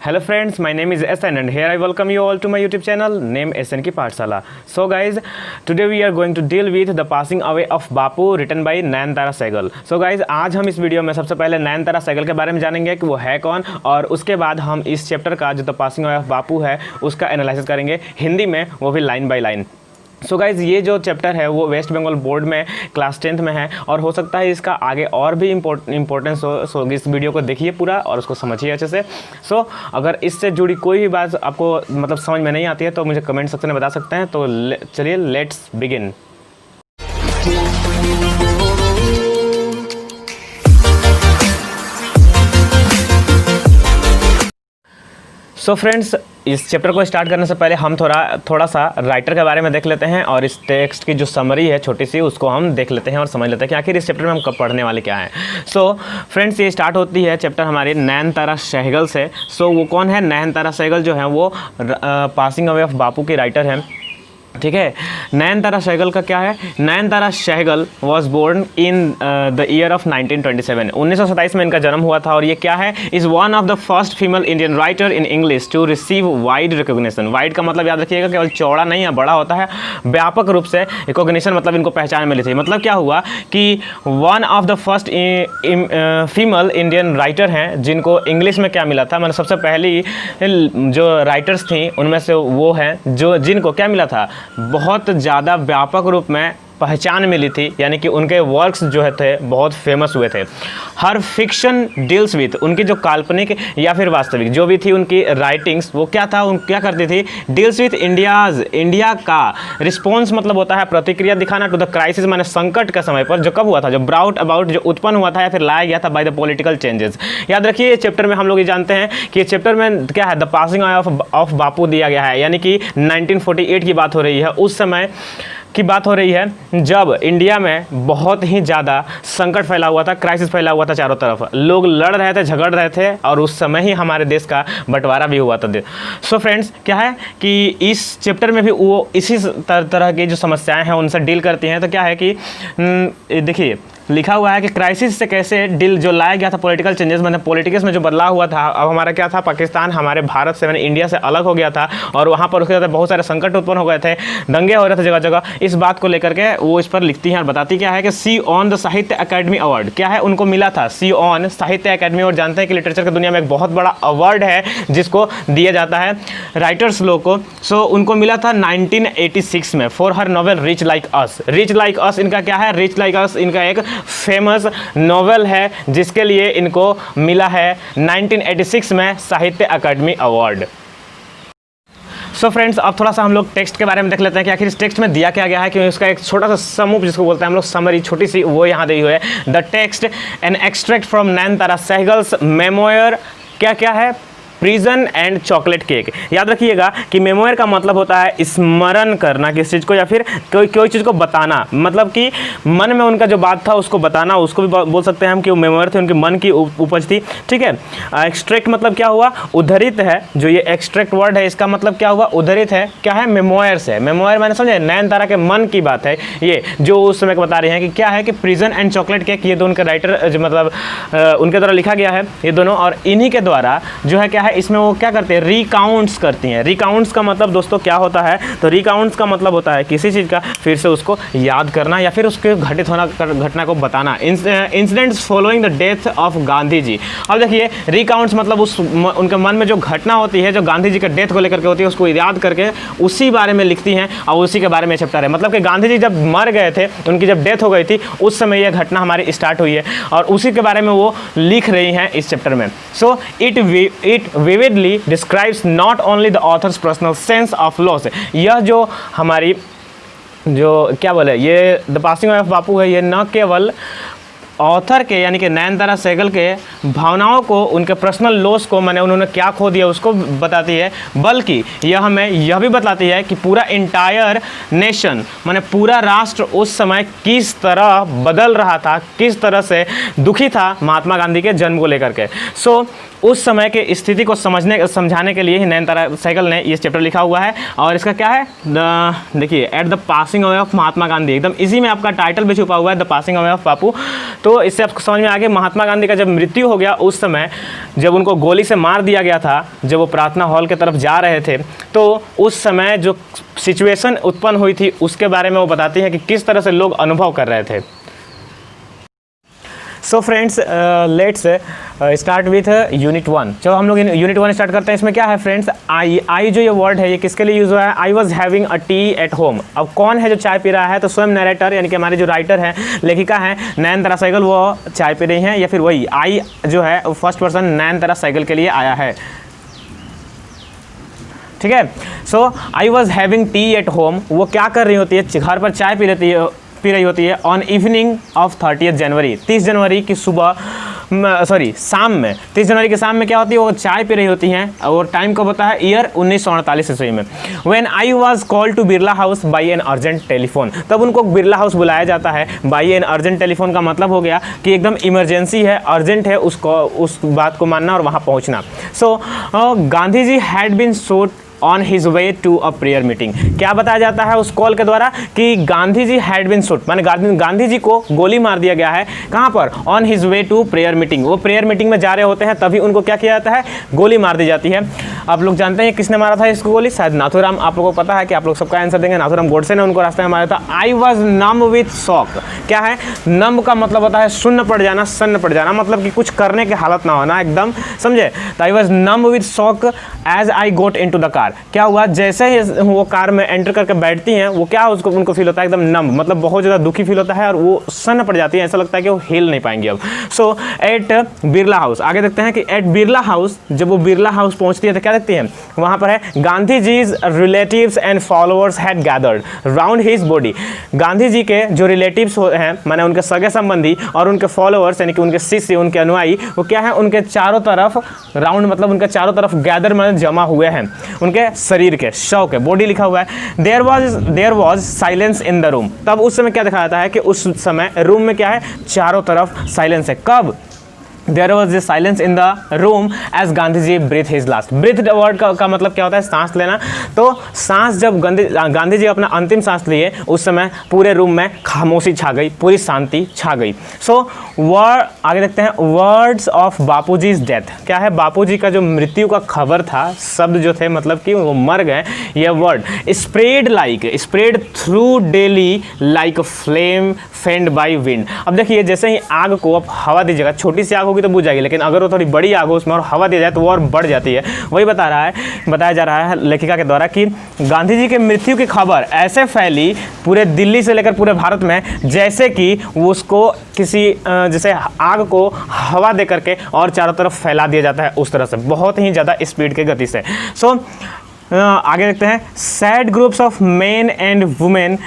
Hello friends, my name is SN and here I welcome you all to my YouTube channel named SN की पाठशाला. So guys, today we are going to deal with the passing away of Bapu written by Nayantara Sehgal. So guys, आज हम इस video में सबसे पहले नयनतारा सहगल के बारे में जानेंगे कि वो है कौन, और उसके बाद हम इस चैप्टर का जो द पासिंग अवे ऑफ बापू है उसका एनालिसिस करेंगे हिंदी में, वो भी line by line. So guys, ये जो चैप्टर है वो वेस्ट बंगाल बोर्ड में क्लास 10th में है और हो सकता है इसका आगे और भी इम्पोर्टेंस हो. सो इस वीडियो को देखिए पूरा और उसको समझिए अच्छे से. सो अगर इससे जुड़ी कोई भी बात आपको मतलब समझ में नहीं आती है तो मुझे कमेंट सेक्शन में बता सकते हैं. तो चलिए लेट्स बिगिन. सो फ्रेंड्स, इस चैप्टर को स्टार्ट करने से पहले हम थोड़ा सा राइटर के बारे में देख लेते हैं और इस टेक्स्ट की जो समरी है छोटी सी उसको हम देख लेते हैं और समझ लेते हैं कि आखिर इस चैप्टर में हम कब पढ़ने वाले क्या हैं. सो फ्रेंड्स, ये स्टार्ट होती है चैप्टर हमारी नयनतारा सहगल से. सो वो कौन है? नयनतारा सहगल जो है वो पासिंग अवे ऑफ बापू की राइटर हैं. ठीक है. नयनतारा सहगल का क्या है? Nayantara Sahgal was born in the year of 1927. 1927 में इनका जन्म हुआ था. और ये क्या है? Is one of the first female Indian writer in English to receive wide recognition. Wide का मतलब याद रखिएगा, केवल चौड़ा नहीं है, बड़ा होता है. व्यापक रूप से रिकॉग्निशन मतलब इनको पहचान मिली थी. मतलब क्या हुआ कि one of the first female Indian writer हैं जिनको इंग्लिश में क्या मिला था, मतलब सबसे पहली जो राइटर्स थी उनमें से वो हैं जो जिनको क्या मिला था, बहुत ज़्यादा व्यापक रूप में पहचान मिली थी. यानी कि उनके वर्क्स जो है थे बहुत फेमस हुए थे. हर फिक्शन डील्स विथ, उनकी जो काल्पनिक या फिर वास्तविक जो भी थी उनकी राइटिंग्स, वो क्या था, क्या करती थी, डील्स विथ इंडिया का रिस्पॉन्स मतलब होता है प्रतिक्रिया दिखाना टू द क्राइसिस, माने संकट के समय पर जो कब हुआ था, जो ब्राउट अबाउट जो उत्पन्न हुआ था या फिर लाया गया था बाय द पॉलिटिकल चेंजेस. याद रखिए, ये चैप्टर में हम लोग ये जानते हैं कि ये चैप्टर में क्या है, द पासिंग अवे ऑफ बापू दिया गया है. यानी कि 1948 की बात हो रही है. उस समय की बात हो रही है जब इंडिया में बहुत ही ज़्यादा संकट फैला हुआ था, क्राइसिस फैला हुआ था. चारों तरफ लोग लड़ रहे थे, झगड़ रहे थे और उस समय ही हमारे देश का बंटवारा भी हुआ था. सो फ्रेंड्स, क्या है कि इस चैप्टर में भी वो इसी तरह की जो समस्याएं हैं उनसे डील करती हैं. तो क्या है कि देखिए लिखा हुआ है कि क्राइसिस से कैसे डील जो लाया गया था, पॉलिटिकल चेंजेस मैंने पॉलिटिक्स में जो बदलाव हुआ था. अब हमारा क्या था, पाकिस्तान हमारे भारत से मैंने इंडिया से अलग हो गया था और वहाँ पर उसके साथ बहुत सारे संकट उत्पन्न हो गए थे, दंगे हो रहे थे जगह जगह. इस बात को लेकर के वो इस पर लिखती हैं और बताती क्या है कि सी ऑन द साहित्य अकेडमी अवार्ड. क्या है, उनको मिला था सी ऑन साहित्य अकेडमी अवार्ड. जानते हैं कि लिटरेचर की दुनिया में एक बहुत बड़ा अवार्ड है जिसको दिया जाता है राइटर्स लोग को. सो उनको मिला था 1986 में for her novel rich like us. Rich like us इनका क्या है? रिच लाइक अस इनका एक फेमस नॉवेल है जिसके लिए इनको मिला है 1986 में साहित्य अकादमी अवार्ड. सो फ्रेंड्स, अब थोड़ा सा हम लोग टेक्स्ट के बारे में देख लेते हैं कि आखिर इस टेक्स्ट में दिया क्या गया है. कि उसका एक छोटा सा समूह जिसको बोलते हैं हम लोग समरी, छोटी सी, वो यहाँ दी हुई है. The text an extract from Nayantara Sahgal's memoir. क्या क्या है? Prison and chocolate cake. याद रखिएगा कि मेमोयर का मतलब होता है स्मरण करना किस चीज़ को या फिर कोई चीज़ को बताना. मतलब कि मन में उनका जो बात था उसको बताना, उसको भी बोल सकते हैं हम कि वो मेमोयर थे, उनके मन की उपज थी. ठीक है. एक्सट्रैक्ट मतलब क्या हुआ? उद्धरित है. जो ये एक्सट्रैक्ट वर्ड है इसका मतलब क्या हुआ? उद्धरित है. क्या है? मेमोयर से. मेमोयर मैंने समझे, नयनतारा के मन की बात है ये, जो उस समय बता रहे हैं कि क्या है कि प्रिजन एंड चॉकलेट केक, ये दोनों के राइटर मतलब उनके द्वारा लिखा गया है ये दोनों. और इन्हीं के द्वारा जो है क्या है, इसमें वो क्या करते हैं, रिकाउंट्स करती हैं. रिकाउंट्स का मतलब दोस्तों क्या होता है? तो रिकाउंट्स का मतलब होता है किसी चीज़ का फिर से उसको याद करना या फिर उसके घटित होना घटना को बताना. Incidents following the death of Gandhi ji. अब देखिए, रिकाउंट्स मतलब उस उनके मन में जो घटना होती है जो गांधी जी के डेथ को लेकर के होती है उसको याद करके उसी बारे में लिखती हैं और उसी के बारे में चैप्टर है. मतलब कि गांधी जी जब मर गए थे, उनकी जब डेथ हो गई थी, उस समय यह घटना हमारी स्टार्ट हुई है और उसी के बारे में वो लिख रही हैं इस चैप्टर में. So it vividly describes not only the author's personal sense of loss. यह जो हमारी जो क्या बोले, ये द पासिंग ऑफ बापू है, ये न केवल ऑथर के यानी कि नयनतारा सहगल के भावनाओं को, उनके पर्सनल लॉस को, माने उन्होंने क्या खो दिया उसको बताती है, बल्कि यह हमें यह भी बताती है कि पूरा इंटायर नेशन माने पूरा राष्ट्र उस समय किस तरह बदल रहा था, किस तरह से दुखी था महात्मा गांधी के जन्म को लेकर के. सो उस समय के स्थिति को समझाने के लिए ही नयनतारा सहगल ने ये चैप्टर लिखा हुआ है. और इसका क्या है, देखिए, at the passing away of Mahatma Gandhi. एकदम इसी में आपका टाइटल भी छुपा हुआ है, the passing away of Bapu. तो इससे आपको समझ में आ गया महात्मा गांधी का जब मृत्यु हो गया उस समय जब उनको गोली से मार दिया गया था, जब वो प्रार्थना हॉल की तरफ जा रहे थे, तो उस समय जो सिचुएशन उत्पन्न हुई थी उसके बारे में वो बताती है कि किस तरह से लोग अनुभव कर रहे थे। So friends let's start with unit 1। चलो हम लोग यूनिट 1 स्टार्ट करते हैं। इसमें क्या है फ्रेंड्स, आई जो ये वर्ड है ये किसके लिए यूज़ हुआ है, आई was having a T at home. अब कौन है जो चाय पी रहा है, तो स्वयं नरेटर यानी कि हमारी जो राइटर है, लेखिका है नयनतारा सहगल, वो चाय पी रही हैं, या फिर वही आई जो है फर्स्ट पर्सन नयनतारा सहगल के लिए आया है। ठीक है, so I was having tea at home, वो क्या कर रही होती है, घर पर चाय पी रही होती है ऑन इवनिंग ऑफ 30 जनवरी, 30 जनवरी की सुबह शाम में, 30 जनवरी के शाम में क्या होती है, वो चाय पी रही होती हैं। और टाइम कब होता है, ईयर 1948 ईस्वी में। When I was called to Birla house by an urgent telephone, तब उनको बिरला हाउस बुलाया जाता है। बाई एन अर्जेंट टेलीफोन का मतलब हो गया कि एकदम इमरजेंसी है, अर्जेंट है, उसको उस बात को मानना और वहाँ पहुँचना। So Gandhi ji had been shot on his way to a prayer meeting. क्या बताया जाता है उस कॉल के द्वारा कि Gandhi ji had been shot, माने गांधी जी को गोली मार दिया गया है। कहाँ पर, on his way to prayer meeting, वो प्रेयर मीटिंग में जा रहे होते हैं, तभी उनको क्या किया जाता है, गोली मार दी जाती है। आप लोग जानते हैं किसने मारा था इसको गोली, शायद नाथूराम। आप लोगों को पता है कि आप लोग सबका आंसर देंगे, नाथूराम गोडसे ने उनको रास्ते में मारा था। I was numb with shock, क्या है, नम का मतलब होता है सुन्न पड़ जाना, सन्न पड़ जाना, मतलब कि कुछ करने की हालत ना होना, एकदम समझे। तो I was numb with shock as I got into the car, क्या हुआ, जैसे ही वो कार में एंटर करके बैठती हैं, वो क्या उसको उनको फील होता है एकदम नम, मतलब बहुत ज़्यादा दुखी फील होता है और वो सन्न पड़ जाती है, ऐसा लगता है कि वो हिल नहीं पाएंगे अब। सो एट बिरला हाउस, आगे देखते हैं कि एट बिरला हाउस, जब वो बिरला हाउस पहुंचती है तो क्या देखती हैं, वहाँ पर है Gandhi ji's relatives and followers had gathered round his body. Gandhi ji के जो रिलेटिव्स हैं, माने उनके सगे संबंधी और उनके फॉलोअर्स यानी कि उनके शिष्य, उनके अनुयायी, वो क्या है, उनके चारों तरफ राउंड, मतलब उनके चारों तरफ गैदर में जमा हुए हैं, उनके शरीर के, शव के, बॉडी लिखा हुआ है। There was silence in the room, तब उस समय क्या दिखाया जाता है कि उस समय रूम में क्या है, चारों तरफ साइलेंस है। कब, there was a silence in the room as Gandhi ji breathe his last. Breath word का मतलब क्या होता है, सांस लेना। तो सांस जब गांधी जी अपना अंतिम सांस लिए, उस समय पूरे रूम में खामोशी छा गई, पूरी शांति छा गई। सो वर्ड, आगे देखते हैं, वर्ड्स ऑफ बापूजी's डेथ, क्या है, बापूजी का जो मृत्यु का खबर था, शब्द जो थे, मतलब कि वो मर गए, ये word spread through daily like flame fend by wind. अब देखिए, जैसे ही आग को आप हवा दीजिएगा, छोटी सी आग होगी तो बुझ जाएगी, लेकिन अगर वो थोड़ी बड़ी आग हो उसमें और हवा दिया जाए तो वो और बढ़ जाती है। वही बताया जा रहा है लेखिका के द्वारा कि गांधी जी के मृत्यु की खबर ऐसे फैली पूरे दिल्ली से लेकर पूरे भारत में, जैसे कि उसको किसी जैसे आग को हवा दे करके और चारों तरफ फैला दिया जाता है, उस तरह से बहुत ही ज़्यादा स्पीड के गति से। सो आगे देखते हैं, sad groups of main and women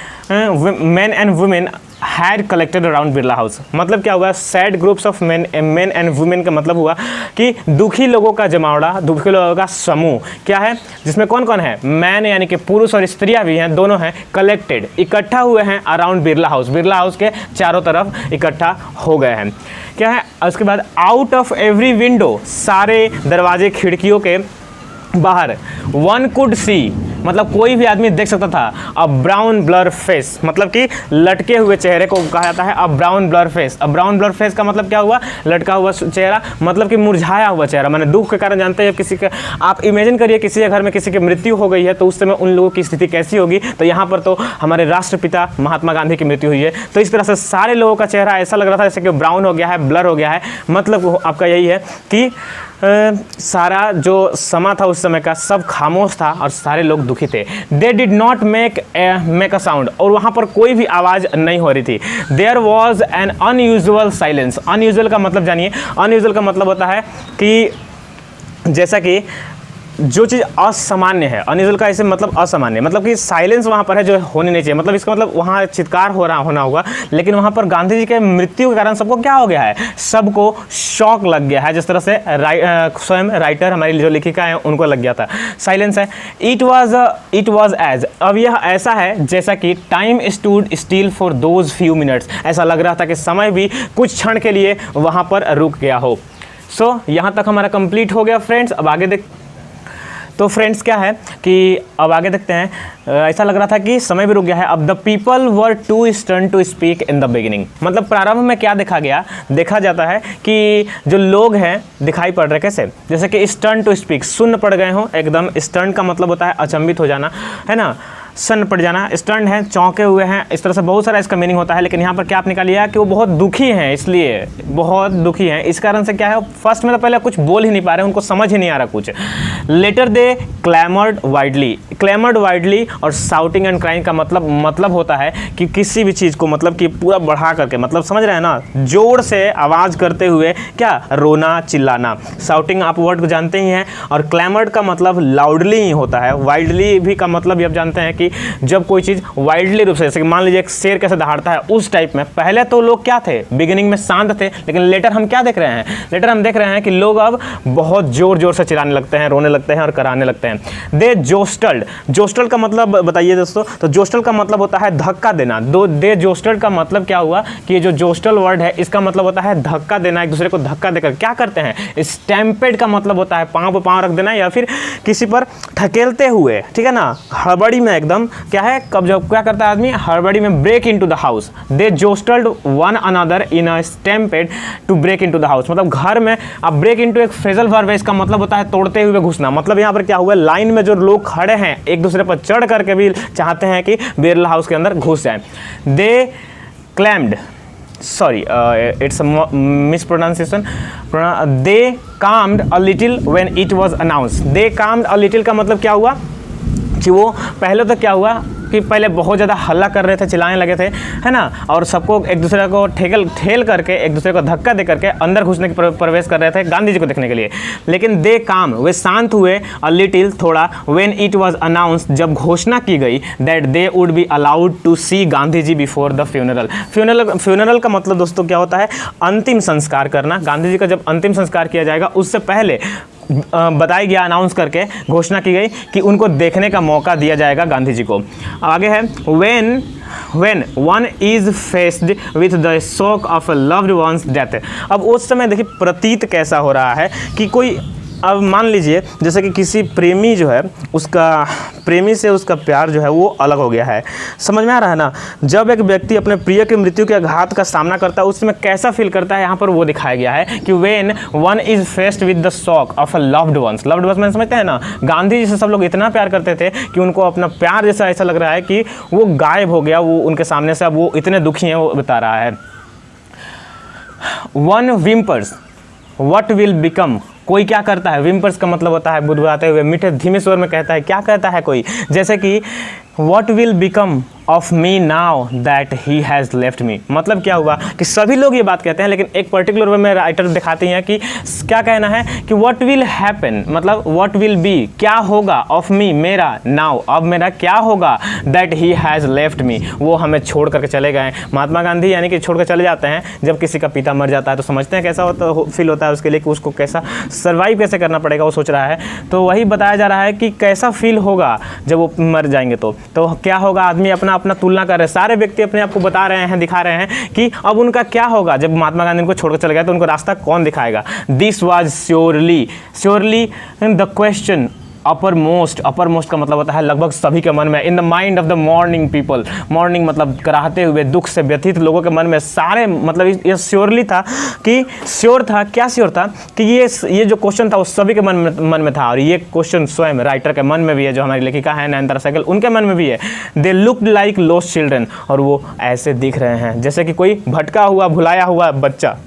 had collected around Birla house. मतलब क्या हुआ, sad groups of main and women का मतलब हुआ कि दुखी लोगों का जमावड़ा, दुखी लोगों का समूह, क्या है, जिसमें कौन कौन है, मैन यानी कि पुरुष और स्त्रियां भी हैं, दोनों हैं, कलेक्टेड इकट्ठा हुए हैं अराउंड बिरला हाउस के चारों तरफ इकट्ठा हो गए हैं। क्या है, उसके बाद आउट ऑफ एवरी विंडो, सारे दरवाजे खिड़कियों के बाहर, वन कुड सी, मतलब कोई भी आदमी देख सकता था, अ ब्राउन ब्लर फेस, मतलब कि लटके हुए चेहरे को कहा जाता है अ ब्राउन ब्लर फेस। अ ब्राउन ब्लर फेस का मतलब क्या हुआ, लटका हुआ चेहरा, मतलब कि मुरझाया हुआ चेहरा, मैंने दुख के कारण, जानते हैं जब किसी का, आप इमेजिन करिए किसी के घर में किसी की मृत्यु हो गई है तो उस समय उन लोगों की स्थिति कैसी होगी। तो यहाँ पर तो हमारे राष्ट्रपिता महात्मा गांधी की मृत्यु हुई है, तो इस तरह से सारे लोगों का चेहरा ऐसा लग रहा था जैसे कि ब्राउन हो गया है, ब्लर हो गया है। मतलब आपका यही है कि सारा जो समा था उस समय का सब खामोश था और सारे लोग दुखी थे। They did not make a sound, और वहाँ पर कोई भी आवाज़ नहीं हो रही थी। There was an unusual silence. Unusual का मतलब जानिए, अनयूजुअल का मतलब होता है कि जैसा कि जो चीज़ असामान्य है, अनयूजुअल का ऐसे मतलब असामान्य, मतलब कि साइलेंस वहाँ पर है जो होने नहीं चाहिए, मतलब इसका मतलब वहाँ चित्कार होना होगा, लेकिन वहाँ पर गांधी जी के मृत्यु के कारण सबको क्या हो गया है, सबको शॉक लग गया है, जिस तरह से स्वयं राइटर हमारी जो लेखिका है उनको लग गया था। साइलेंस है, इट वॉज एज, अब यह ऐसा है जैसा कि time stood still for those few minutes, ऐसा लग रहा था कि समय भी कुछ क्षण के लिए वहाँ पर रुक गया हो। सो यहाँ तक हमारा कंप्लीट हो गया फ्रेंड्स। अब आगे देख, तो फ्रेंड्स क्या है कि अब आगे देखते हैं, ऐसा लग रहा था कि समय भी रुक गया है। अब the people were too stunned to speak in the beginning, मतलब प्रारंभ में क्या देखा गया, देखा जाता है कि जो लोग हैं दिखाई पड़ रहे कैसे, जैसे कि स्टर्न टू स्पीक, सुन्न पड़ गए हों एकदम। स्टर्न का मतलब होता है अचंभित हो जाना, है ना, सन पड़ जाना, स्टर्न है चौंके हुए हैं, इस तरह से बहुत सारा इसका मीनिंग होता है। लेकिन यहाँ पर क्या आप निकालिए कि वो बहुत दुखी हैं, इसलिए बहुत दुखी हैं, इस कारण से क्या है, फर्स्ट में तो पहले कुछ बोल ही नहीं पा रहे, उनको समझ ही नहीं आ रहा कुछ। लेटर दे क्लैमर्ड वाइडली और साउटिंग एंड क्राइंग का मतलब होता है कि किसी भी चीज़ को मतलब कि पूरा बढ़ा करके, मतलब समझ रहे हैं ना, जोर से आवाज़ करते हुए क्या, रोना चिल्लाना। साउटिंग आप वर्ड को जानते ही हैं, और क्लैमर्ड का मतलब लाउडली ही होता है। वाइडली भी का मतलब भी आप जानते हैं कि जब कोई चीज़ वाइडली रूप से, जैसे कि मान लीजिए एक शेर कैसे दहाड़ता है, उस टाइप में। पहले तो लोग क्या थे, बिगिनिंग में शांत थे, लेकिन लेटर हम क्या देख रहे हैं, लेटर हम देख रहे हैं कि लोग अब बहुत जोर जोर से चिल्लाने लगते हैं, रोने लगते हैं और कराने लगते हैं। दे जोस्टल्ड का मतलब बताइए दोस्तों, तो जोस्टल का मतलब होता है धक्का देना। दे जोस्टल्ड का मतलब क्या हुआ कि ये जो जोस्टल वर्ड है इसका मतलब होता है धक्का देना, एक दूसरे को धक्का देकर क्या करते हैं। स्टैम्पेड का मतलब होता है पाँव पर पाँव रख देना या फिर किसी पर ठकेलते हुए, ठीक है ना, हड़बड़ी में एकदम क्या है, कब जब क्या करता है आदमी, हड़बड़ी में break into the house. They jostled one another in a stampede to break into the house, मतलब घर में अब ब्रेक इनटू एक फ्रेजल वर्ब है, इसका मतलब होता है तोड़ते हुए घुसना। मतलब यहाँ पर क्या हुआ, लाइन में जो लोग खड़े हैं एक दूसरे पर चढ़ करके भी चाहते हैं कि बिरला हाउस के अंदर घुस जाएं। They clammed, sorry it's mispronunciation, they calmed a little when it was announced. They calmed a little का मतलब क्या हुआ कि वो पहले तो क्या हुआ कि पहले बहुत ज़्यादा हल्ला कर रहे थे, चिल्लाने लगे थे, है ना, और सबको एक दूसरे को ठेल करके एक दूसरे को धक्का दे करके अंदर घुसने की प्रवेश कर रहे थे गांधी जी को देखने के लिए। लेकिन दे काम, वे शांत हुए, अ लिटिल थोड़ा, व्हेन इट वाज अनाउंस्ड, जब घोषणा की गई, that they would be allowed to see Gandhi ji before the funeral. Funeral का मतलब दोस्तों क्या होता है, अंतिम संस्कार करना। गांधी जी का जब अंतिम संस्कार किया जाएगा उससे पहले बताया गया, अनाउंस करके घोषणा की गई कि उनको देखने का मौका दिया जाएगा गांधी जी को। आगे है, when one is faced with the shock of a loved one's death। अब उस समय देखिए प्रतीत कैसा हो रहा है कि कोई, अब मान लीजिए जैसे कि किसी प्रेमी जो है, उसका प्रेमी से उसका प्यार जो है वो अलग हो गया है, समझ में आ रहा है ना। जब एक व्यक्ति अपने प्रिय की मृत्यु के आघात का सामना करता है उस समय कैसा फील करता है, यहाँ पर वो दिखाया गया है कि when one is faced with the shock of a loved ones. Loved ones में समझते हैं ना, गांधी जी से सब लोग इतना प्यार करते थे कि उनको अपना प्यार जैसा ऐसा लग रहा है कि वो गायब हो गया, वो उनके सामने से, अब वो इतने दुखी हैं, वो बता रहा है। वन विम्पर्स व्हाट विल बिकम, कोई क्या करता है, विम्पर्स का मतलब होता है बुदबुदाते हुए, मीठे धीमे स्वर में कहता है, क्या कहता है कोई, जैसे कि what will become of me now that he has left me. मतलब क्या हुआ कि सभी लोग ये बात कहते हैं, लेकिन एक पर्टिकुलर वे में राइटर दिखाते हैं कि क्या कहना है कि व्हाट विल हैपन, मतलब व्हाट विल बी, क्या होगा, ऑफ मी, मेरा, नाउ, अब मेरा क्या होगा, that he has left me, वो हमें छोड़ करके चले गए। महात्मा गांधी यानी कि छोड़ कर चले जाते हैं। जब किसी का पिता मर जाता है तो समझते हैं कैसा होता, फील होता है उसके लिए कि उसको कैसा सर्वाइव कैसे करना पड़ेगा, वो सोच रहा है। तो वही बताया जा रहा है कि कैसा फील होगा जब वो मर जाएंगे, तो क्या होगा, आदमी अपना तुलना कर रहे हैं, सारे व्यक्ति अपने आप को बता रहे हैं, दिखा रहे हैं कि अब उनका क्या होगा जब महात्मा गांधी को छोड़कर चले गए, तो उनको रास्ता कौन दिखाएगा। This was surely the question upper most का मतलब होता है लगभग सभी के मन में, in the mind of the morning people, morning मतलब कराहते हुए, दुख से व्यथित लोगों के मन में, सारे मतलब ये श्योरली था कि श्योर था, क्या श्योर था कि ये जो क्वेश्चन था वो सभी के मन में था। और ये क्वेश्चन स्वयं राइटर के मन में भी है, जो हमारी लेखिका है नयनतारा सहगल, उनके मन में भी है। They looked like lost children, और वो ऐसे दिख रहे हैं जैसे कि कोई भटका हुआ, भुलाया हुआ बच्चा।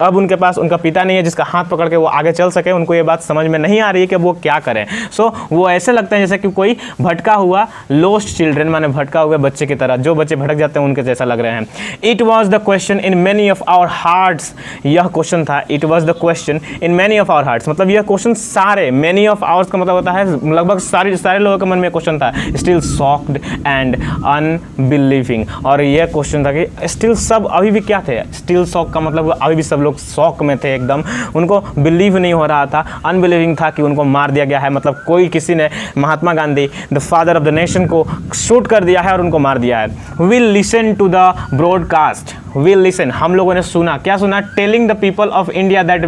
अब उनके पास उनका पिता नहीं है जिसका हाथ पकड़ के वो आगे चल सके, उनको ये बात समझ में नहीं आ रही है कि वो क्या करें। सो वो ऐसे लगते हैं जैसे कि कोई भटका हुआ लोस्ट चिल्ड्रन, माने भटका हुए बच्चे की तरह, जो बच्चे भटक जाते हैं उनके जैसा लग रहे हैं। It was the question in many of our hearts, यह क्वेश्चन था, it was the question in many of our hearts, मतलब यह क्वेश्चन सारे, मैनी ऑफ आवर्स का मतलब होता है लगभग सारे लोगों के मन में क्वेश्चन था। स्टिल शॉक्ड एंड अनबिलीविंग, और यह क्वेश्चन था कि स्टिल सब अभी भी क्या थे, स्टिल शॉक का मतलब अभी भी सब लोग शॉक में थे एकदम, उनको बिलीव नहीं हो रहा था, अनबिलीविंग था कि उनको मार दिया गया है। मतलब कोई किसी ने Mahatma Gandhi the father of the nation को शूट कर दिया है और उनको मार दिया है। We listen to the broadcast, we listen, हम लोगों ने सुना, क्या सुना? Telling the people of India that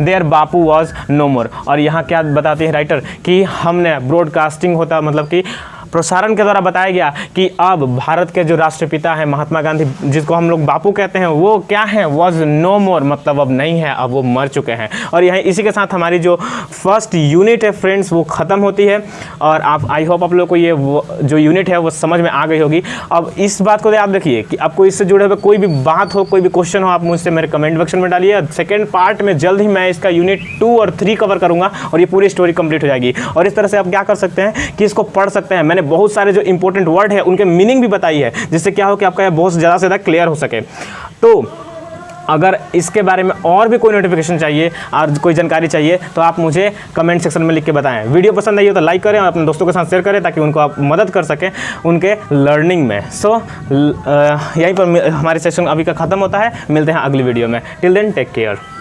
their Bapu was no more. और यहाँ क्या बताती है राइटर कि हमने ब्रॉडकास्टिंग होता मतलब कि प्रसारण के द्वारा बताया गया कि अब भारत के जो राष्ट्रपिता हैं महात्मा गांधी, जिसको हम लोग बापू कहते हैं, वो क्या हैं? वॉज नो मोर, मतलब अब नहीं है, अब वो मर चुके हैं। और यहीं इसी के साथ हमारी जो फर्स्ट यूनिट है फ्रेंड्स वो ख़त्म होती है। और आप आई होप आप लोग को ये जो यूनिट है वो समझ में आ गई होगी। अब इस बात को आप देखिए कि आपको इससे जुड़े हुए कोई भी बात हो, कोई भी क्वेश्चन हो, आप मुझसे मेरे कमेंट सेक्शन में डालिए। सेकेंड पार्ट में जल्द ही मैं इसका यूनिट 2 और 3 कवर करूँगा और ये पूरी स्टोरी कंप्लीट हो जाएगी। और इस तरह से आप क्या कर सकते हैं कि इसको पढ़ सकते हैं। मैंने बहुत सारे जो इंपॉर्टेंट वर्ड है उनके मीनिंग भी बताई है, जिससे क्या हो कि आपका यह बहुत ज़्यादा से ज़्यादा क्लियर हो सके। तो अगर इसके बारे में और भी कोई नोटिफिकेशन चाहिए और कोई जानकारी चाहिए तो आप मुझे कमेंट सेक्शन में लिख के बताएं। वीडियो पसंद आई हो तो लाइक करें और अपने दोस्तों के साथ शेयर करें ताकि उनको आप मदद कर सकें उनके लर्निंग में। यहीं पर हमारी सेशन अभी का ख़त्म होता है। मिलते हैं अगली वीडियो में। Till then take care.